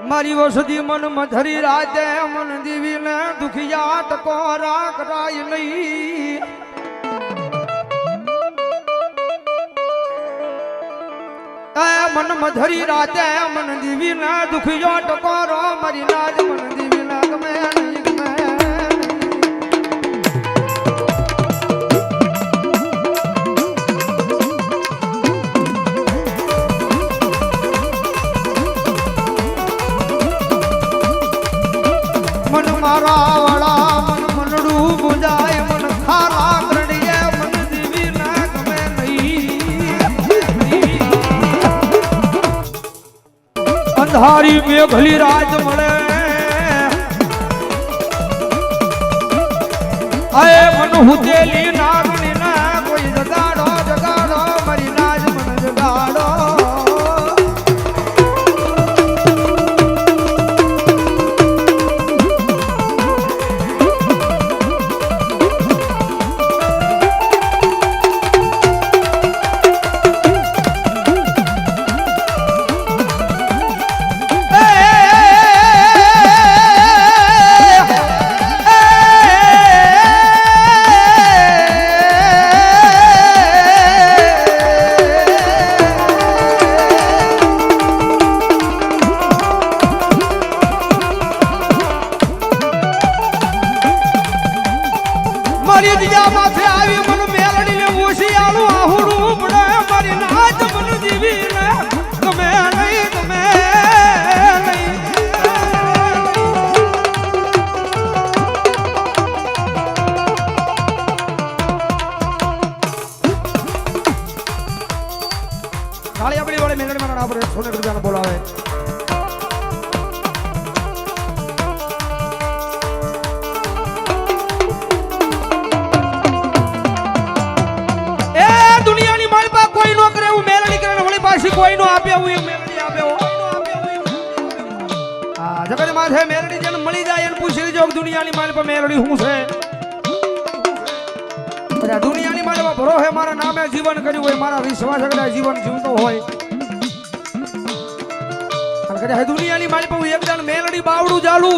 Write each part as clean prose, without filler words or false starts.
મારી વસતી મન મધરી રાતે મન દીવીને દુખિયા ટકોરા કરાય નહીં. મન મધરી રાતે મન દીવીને દુખિયો ટકોરો મારી નાજ મન દીવીને ગમે નહીં ગમે. મન મારા વાળા મન મનડું મુજાય મન ખારા કરડીએ મન દીવી ના ગમે નહીં. અંધારી મેઘલી રાજ મળે આય મન હુતેલી નાગણી ના કોઈ જગાડો જગાડો મારી નાજ મન જગાડો. મારી દિયા માથે આવી મન મેલડી ને ઓશિયાળું આહુડું પડે મારી નાચ મન જીવી ને ગમે નહીં ગમે નહીં. ગાળી આપણી વાળી મેલડી મારા આપણે સોને રૂપિયાને બોલાવે. કોઈ નો આપે હું મેલડી આપે આ જગત માથે મેલડી જેને મળી જાય એને પૂછી લેજો દુનિયાની માલ પર મેલડી હું છે. બધા દુનિયાની માલ પર ભરો હે મારા નામે જીવન કર્યું હોય મારા વિશ્વાસ કદાચ જીવન જીવતો હોય અને કદાચ દુનિયાની માલ પર હું એકદમ મેલડી બાવડું ચાલુ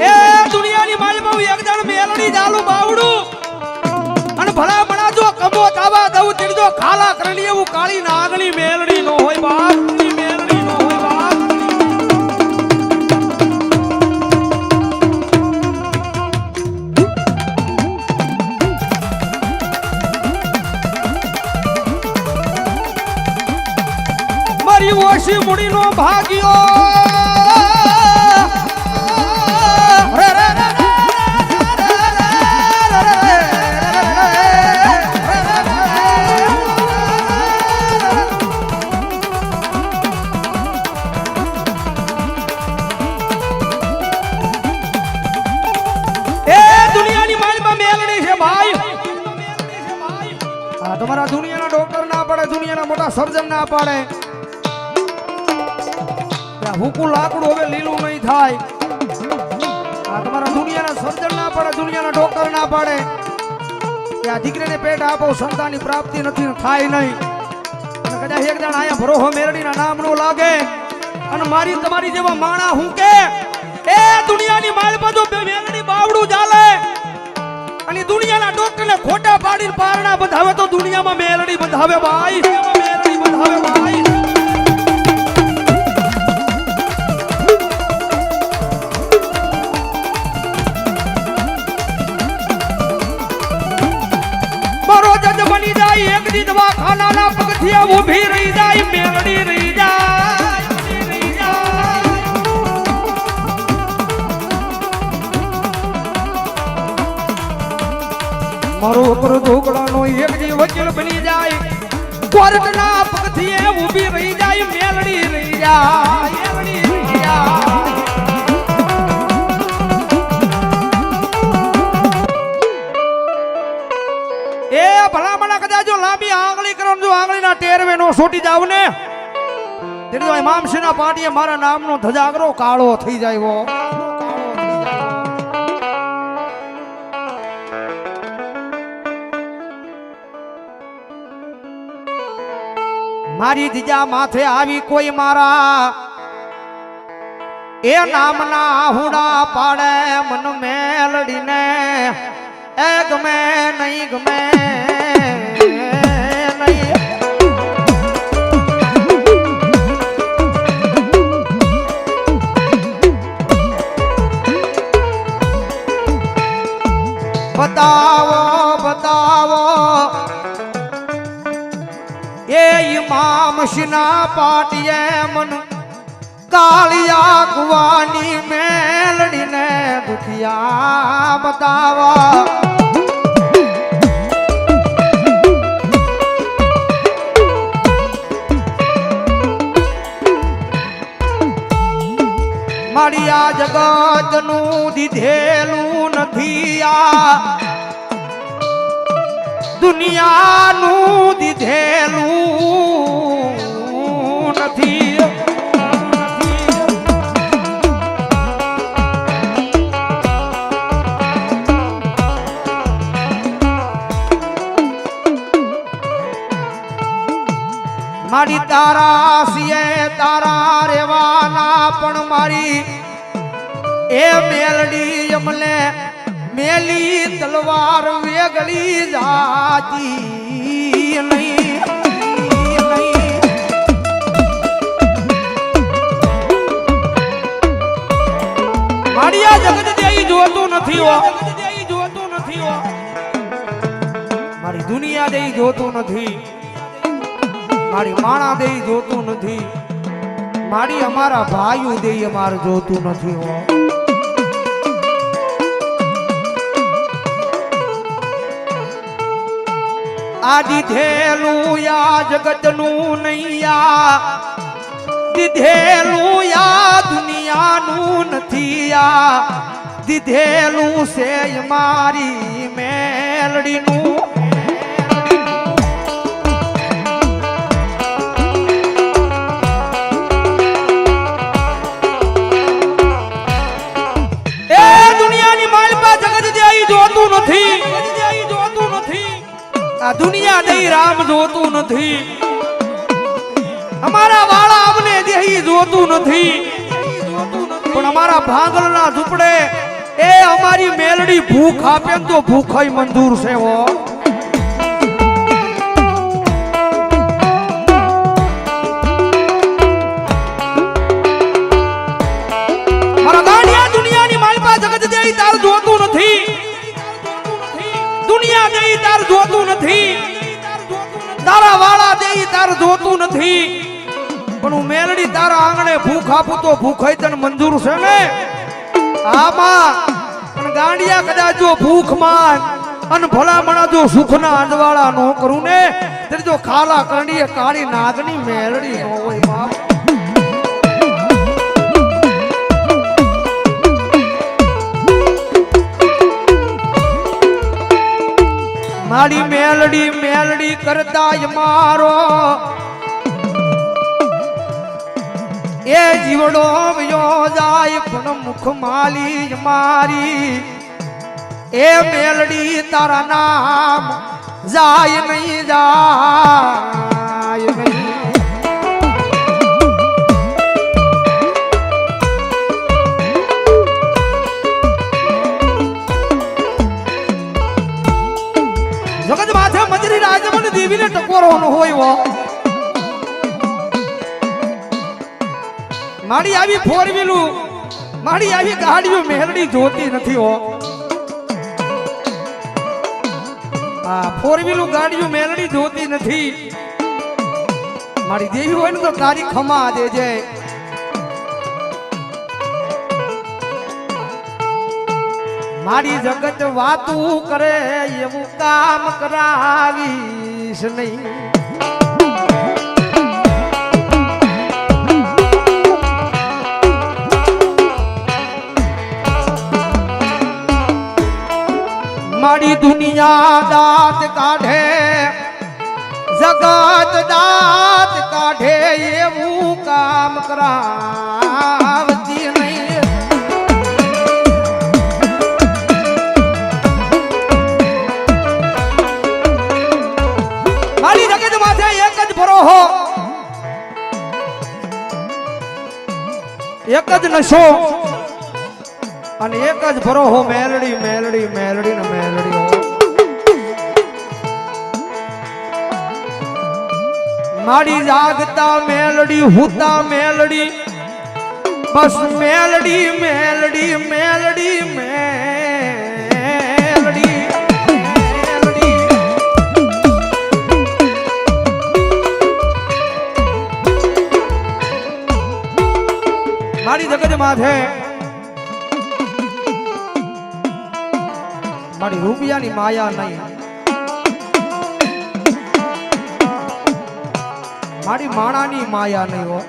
એ દુનિયાની માલ પર હું એકદમ મેલડી ચાલુ બાવડું અને ભલા બણા જો કમો તાવા દઉં તીડજો ખાલા કરણી એવું કાળી નાગણી મેલડી નો હોય બાપ મેલડી નો હોય બાપ. મારી ઓછી મુડી નો ભાગ્યો તમારા દુનિયાના ડોક્ટર ના પાડે દુનિયાના મોટા સર્જન ના પાડે હુકુ લાકડું હવે લીલું નહીં થાય. આ તમારા દુનિયાના સર્જન ના પાડે દુનિયાના ડોક્ટર ના પાડે કે આ દીકરીને પેટ આપો સંતાનની પ્રાપ્તિ નથી થાય નહીં. અને કદાચ એક જણ આયા ભરોહો મેરડીના નામનો લાગે અને મારી તમારી જેવા માણા હું કે એ દુનિયાની માલ બધું મેરડી બાવડું ચાલે અને દુનિયાના ડોક્ટરને ખોટા પાડીને પારણા બધાવે તો દુનિયામાં મેલડી બધાવે ભાઈ મેલડી બધાવે ભાઈ. મારો જજ બની જાય એક દી દવાખાનાના પગથિયા ઊભી રહી જાય મેલડી રહી જાય. મારો ઉપર ઢોકળાનો એક દી વકીલ બની જાય કોર્ટના પગથિયે ઊભી રહી જાય મેલડી રહી જાય મેલડી રહી જાય. એ ભલામણા કદાચ જો લાંબી આંગળી કરો જો આંગળીના ટેરવે નો છોટી જાવ ને તેનો મામસીના પાટીએ મારા નામનો ધજાગરો કાળો થઈ જાય. મારી દીજા માથે આવી કોઈ મારા એ નામના હુડા પાડે મન મેલડીને એ ગમે નહીં ગમે નહીં બતાવો બતાવો એ ઇમામ શિના પાટીએ મન કાળિયા કુવાની મેલડીને દુખિયા બતાવા મારી આ જગતનું દીધેલું નથી આ દુનિયાનું દીધેલું નથી મારી તારા સિયે તારા રેવાના પણ મારી એ મેલડી અમને મેલી તલવાર વેગળી જાતી નહીં મારી આ જગત દેઈ જોતું નથી હો મારી દુનિયા દેઈ જોતું નથી મારી માણા દેઈ જોતું નથી મારી અમારા ભાઈઓ દેઈ અમારે જોતું નથી હો આ દીધેલું યા જગતનું નહીં આ દીધેલું યા દુનિયાનું નથી આ દીધેલું છે મારી મેલડીનું દુનિયા દઈ રામ જોતું નથી અમારા વાળા અમને દેહી જોતું નથી પણ અમારા ભાંગલના ઝૂંપડે એ અમારી મેલડી ભૂખ આપે તો ભૂખાઈ મંજૂર છે હો મારા ગાંડિયા દુનિયાની માલપા જગત દેહી તાર જોતું નથી દુનિયા દેઈ તાર જોતું નથી તારા વાળા દેઈ તાર જોતું નથી પણ હું મેલડી તારા આંગણે ભૂખ આપું તો ભૂખાઈ તને મંજૂર છે ને આમાં પણ ગાંડિયા કદાચ જો ભૂખ માન અને ભલામણા જો સુખના અંજવાળા નો કરું ને ત્યારે જો ખાલા કરડીએ કાળી નાગની મેલડી નો હોય બાપ મારી મેલડી મેલડી કરતા મારો એ જીવડો વયો જાય પણ મુખ માલી મારી એ મેલડી તારા નામ જાય નહીં જાય નહીં જગત માથે મંજરી રાજમન દેવીને ટકોરવાનો હોય વો મારી આવી ફોર વ્હીલું મારી આવી ગાડીઓ મેલડી જોતી નથી હો આ ફોર વ્હીલું ગાડીઓ મેલડી જોતી નથી મારી દેવી હોય ને તો તારી ખમા દેજે મારી જગત વાતું કરે એવું કામ કરાવીશ નહીં મારી દુનિયા દાંત કાઢે જગત દાંત કાઢે એવું કામ કરાવતી નહીં મારી જગત માથે એક જ ભરો હો એક જ નશો અને એક જ ભરોહો મેલડી મેલડી મેલડી ને મેલડી હો મારી જાગતા મેલડી હુતા મેલડી બસ મેલડી મેલડી મેલડી મેલડી મેલડી મારી જગત માથે મારી રૂપિયાની માયા નહીં મારી માણાની માયા નહીં હો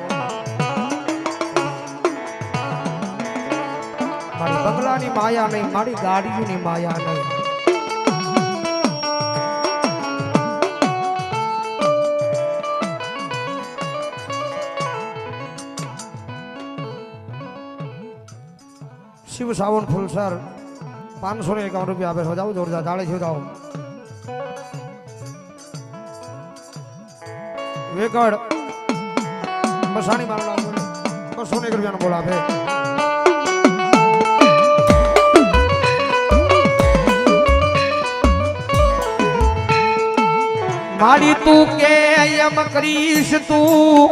મારી બંગલાની માયા નહીં મારી ગાડીઓની માયા નહીં શિવ સાવન ફૂલસર 551 રૂપિયા આપે જાવ જોરદાર તાળે છે જાવ વેકડ મસાણી મારવા 201 રૂપિયાનો બોલ આપે મારી તું કે એમ કરીશ તું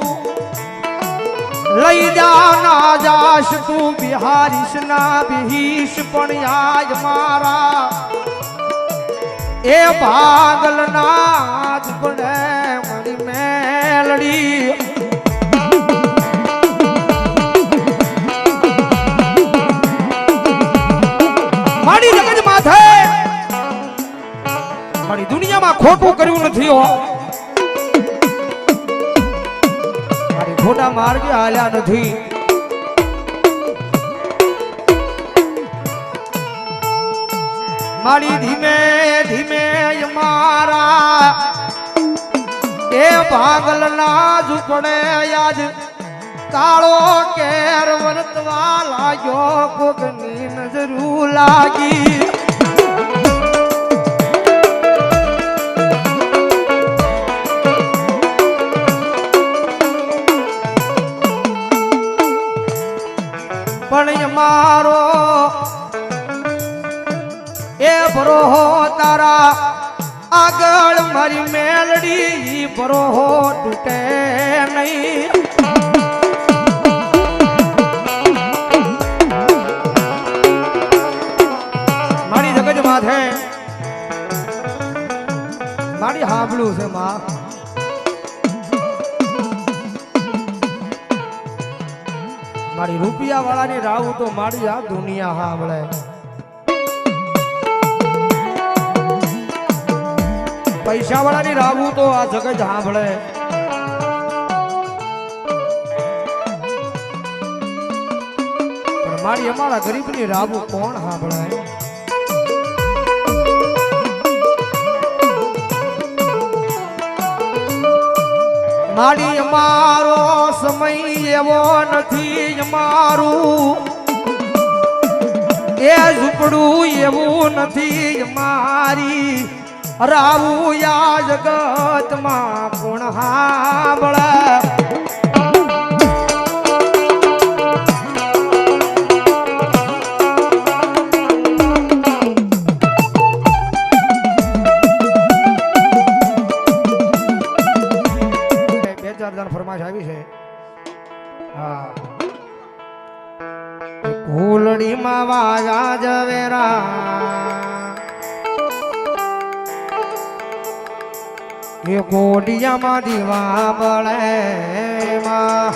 લઈ જા ના જાશ તું બિહારીશ ના બિહીશ પણ આજ મારા એ ભાગલ નાચ પડે મારી મેલડી મારી જગત માથે મારી દુનિયામાં ખોટું કર્યું નથી હો મારી ખોટા માર્ગે હાલ્યા નથી મારી ધીમે ધીમે મારા એ ભાગલ ના ઝૂપડે આજ કાળો કેર વર્તવા લાગ્યો કોકની નજરું લાગી પણ મારો એ ભરોહો તારા આગળ મારી મેલડી ભરોહો તૂટે નહીં મારી જગત માથે મારી હાંભળું છે માં મારી રૂપિયા વાળાની રાવું તો મારી આ દુનિયા સાંભળે પૈસા વાળાની રાવું તો આ જગત સાંભળે પણ મારી અમારા ગરીબની રાવું કોણ સાંભળે મારી અમારો સમય એવો નથી મારું એ ઝૂંપડું એવું નથી મારી રાવું યા જગતમાં કોણ સાંભળે ફરમાશ આવી છે હા ફૂલડીમાં વાજા જવેરા એ કોડિયામાં દીવા બળે માં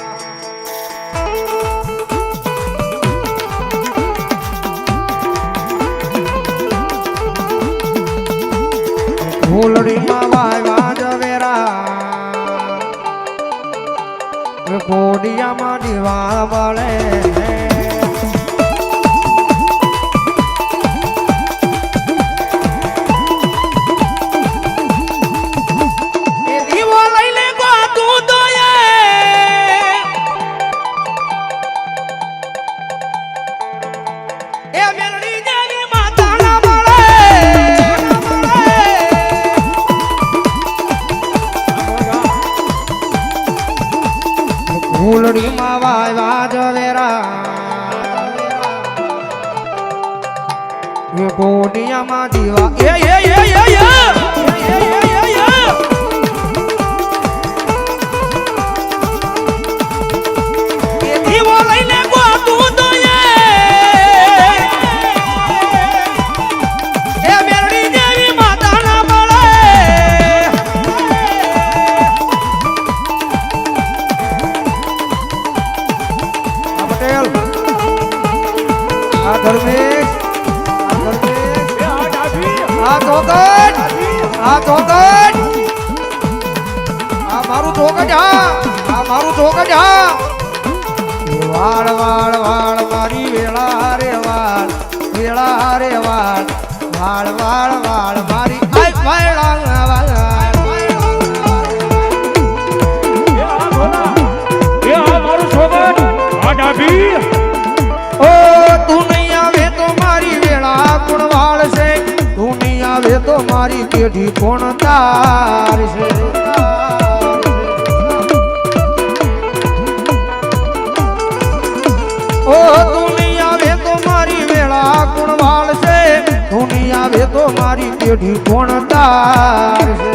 ફૂલડીમાં વાજા જવેરા કોડિયામાં દીવા બળે ફૂલડીમાં વાયવા જવેરા એ ગોડિયામાં દીવા મારું ચોકડ વાળ વાળ વાળ મારી વેળા રે વાળ વાળ વાળ વાળ મારી ઓ તું નહીં આવે તો મારી વેળા કોણ વાળ છે તું નહીં આવે તો મારી પેઢી કોણ તાર છે ઓ તું નહીં આવે તો મારી વેળા કોણ વાળ છે તું નહીં આવે તો મારી પેઢી કોણ તાર છે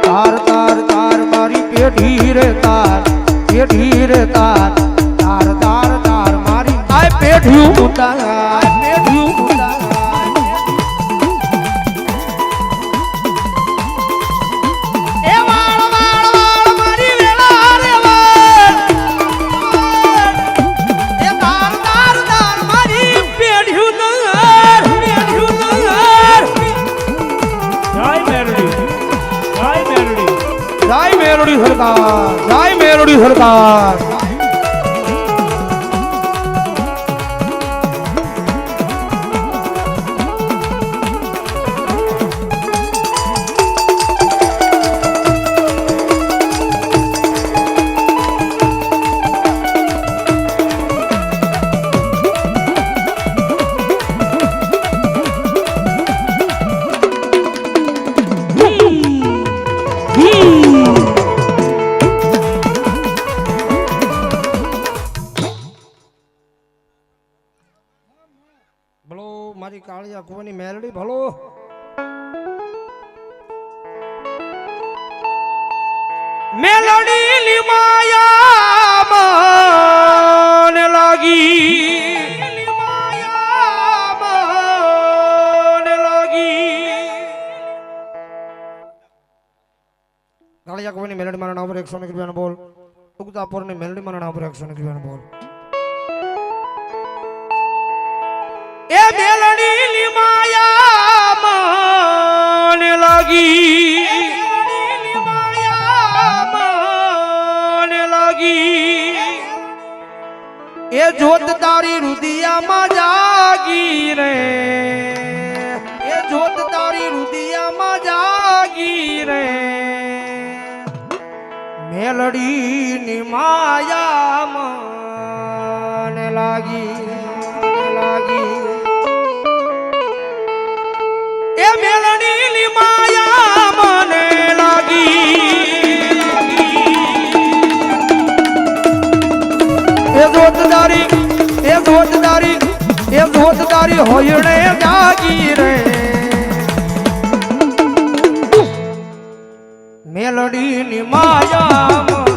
તાર તાર તાર મારી પેઢી રે તાર તાર તાર તાર મારી આય પેઢી ઉતાર જય મેલોડી સરકાર મારી કાળિયા કુવાની મેલડી ભલો મેલડી લીમાયા મને લાગી કાળિયા કુવાની મેલડી મારા નામ પર 100 રૂપિયાનો બોલ ઉગતાપુર ની મેલડી મારા નામ પર 100 રૂપિયાનો બોલ એ મેલડી લીમાયા મને લાગી એ જોત તારી રુદિયામાં જાગી રે એ જોત તારી રુદિયામાં જાગી રે મેલડી ની માયા મને લાગી એ મેલડી લીમાયા મને લાગી એ જોતદારી હોયણે જાગી રે મેલડી ની માયા